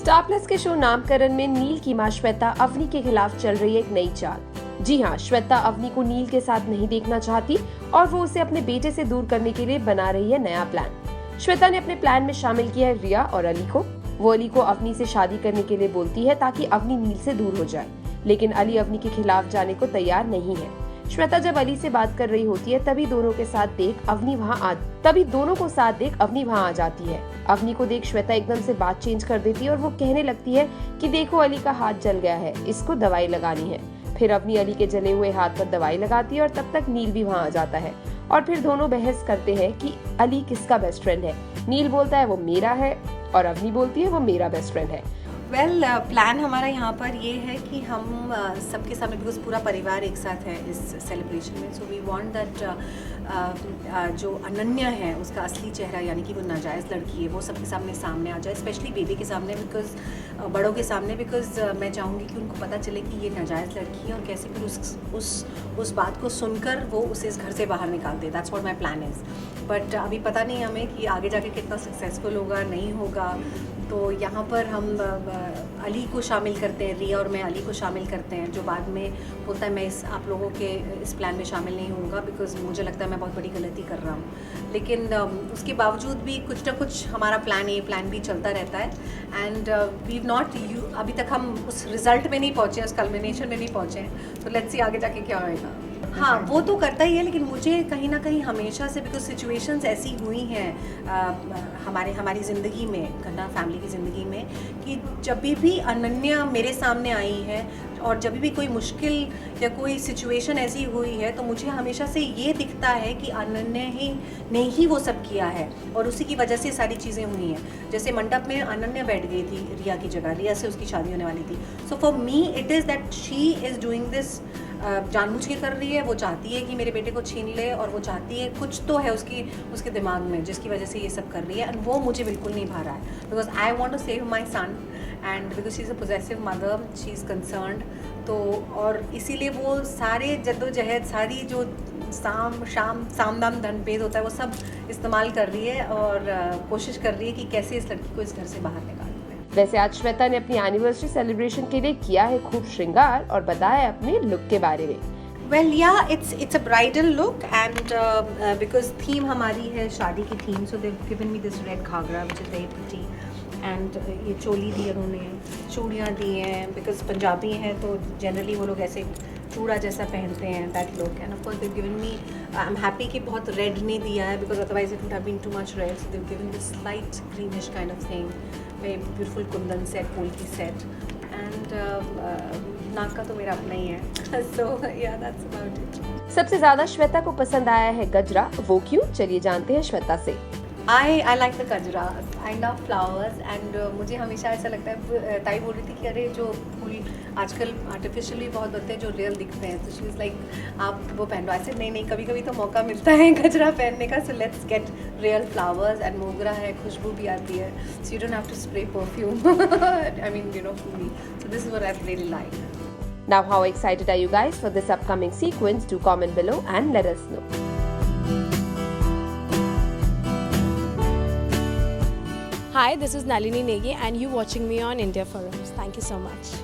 Star plus के show नामकरण में नील की मां श्वेता अवनी के खिलाफ चल रही है एक नई चाल। जी हाँ, श्वेता अवनी को नील के साथ नहीं देखना चाहती और वो उसे अपने बेटे से दूर करने के लिए बना रही है नया प्लान। श्वेता ने अपने प्लान में शामिल किया है रिया और अली को। वो अली को अवनी से शादी करने के लिए बोलती है ताकि अवनी नील से दूर हो जाए, लेकिन अली अवनी के खिलाफ जाने को तैयार नहीं है। श्वेता जब अली से बात कर रही होती है तभी दोनों को साथ देख अवनी वहाँ आ जाती है। अवनी को देख श्वेता एकदम से बात चेंज कर देती है और वो कहने लगती है कि देखो अली का हाथ जल गया है, इसको दवाई लगानी है। फिर अवनी अली के जले हुए हाथ पर दवाई लगाती है और तब तक नील भी वहाँ आ जाता है और फिर दोनों बहस करते हैं कि अली किसका बेस्ट फ्रेंड है। नील बोलता है वो मेरा है और अवनी बोलती है वो मेरा बेस्ट फ्रेंड है। प्लान हमारा यहाँ पर ये है कि हम सबके सामने, बिकॉज पूरा परिवार एक साथ है इस सेलिब्रेशन में, सो वी वांट दैट जो अनन्या है उसका असली चेहरा, यानी कि वो नाजायज़ लड़की है, वो सबके सामने आ जाए, स्पेशली बेबी के सामने, बिकॉज बड़ों के सामने, बिकॉज मैं चाहूँगी कि उनको पता चले कि ये नाजायज़ लड़की है और कैसे फिर उस बात को सुनकर वो उसे इस घर से बाहर निकाल दे। That's what my plan is. But अभी पता नहीं हमें कि आगे जाके कितना सक्सेसफुल होगा, नहीं होगा। तो यहाँ पर हम अली को शामिल करते हैं, रिया और मैं अली को शामिल करते हैं, जो बाद में बोलता है मैं आप लोगों के इस प्लान में शामिल नहीं होऊंगा बिकॉज मुझे लगता है मैं बहुत बड़ी गलती कर रहा हूँ। लेकिन उसके बावजूद भी कुछ ना कुछ हमारा प्लान ए प्लान बी चलता रहता है। एंड अभी तक हम उस रिजल्ट में नहीं पहुँचे, उस कल्मिनेशन में नहीं पहुँचे हैं। तो लेट्स सी आगे जाके क्या होएगा। हाँ, वो तो करता ही है, लेकिन मुझे कहीं ना कहीं हमेशा से, बिकॉज सिचुएशंस ऐसी हुई हैं हमारी ज़िंदगी में, घना फैमिली की ज़िंदगी में, कि जब भी अनन्या मेरे सामने आई है और जब भी कोई मुश्किल या कोई सिचुएशन ऐसी हुई है, तो मुझे हमेशा से ये दिखता है कि अनन्या ने ही वो सब किया है और उसी की वजह से सारी चीज़ें हुई हैं। जैसे मंडप में अनन्या बैठ गई थी रिया की जगह, रिया से उसकी शादी होने वाली थी। So for me it is that she is doing this जानबूझ के कर रही है। वो चाहती है कि मेरे बेटे को छीन ले और वो चाहती है, कुछ तो है उसके दिमाग में जिसकी वजह से ये सब कर रही है, एंड वो मुझे बिल्कुल नहीं भा रहा है। Because I want to save my son and because she is a possessive mother, she is concerned. तो और इसीलिए वो सारे जद्दोजहद, सारी जो साम दाम दंड भेद होता है, वो सब इस्तेमाल कर रही है और कोशिश कर रही है कि कैसे इस लड़की को इस घर से बाहर निकाले। वैसे आज श्वेता ने अपनी एनिवर्सरी सेलिब्रेशन के लिए किया है खूब श्रृंगार और बताया अपने लुक के बारे में। Well, yeah, it's a bridal look and because theme हमारी है शादी की theme, so they've given me this red ghagra which is very pretty and ये चोली दी उन्होंने, चूड़ियाँ दी हैं, because पंजाबी हैं तो जनरली वो लोग ऐसे चूड़ा जैसा पहनते हैं, that look, and of course they've given me, I'm happy कि बहुत red नहीं दिया है because otherwise it would have been too much red, so they've given this light greenish kind of thing, very beautiful Kundan set, polki set, and नाक का तो मेरा अपना ही है। So yeah, that's about it. सबसे ज्यादा श्वेता को पसंद आया है गजरा, वो क्यों? चलिए जानते हैं श्वेता से। I like the गजरा, I love flowers and मुझे हमेशा ऐसा लगता है, ताई बोल रही थी कि अरे जो फूल आजकल आर्टिफिशियली बहुत बनते हैं जो रियल दिखते हैं, तो शी इज़ लाइक आप वो पहनो। ऐसे नहीं, कभी तो मौका मिलता है गजरा पहनने का, so let's get real flowers and मोगरा है, खुशबू भी आती है, so you don't have to spray perfume, I mean you know for me, so this is what I really like. Now how excited are you guys for this upcoming sequence? Do comment below and let us know. Hi, this is Nalini Negi and you watching me on India Forums. Thank you so much.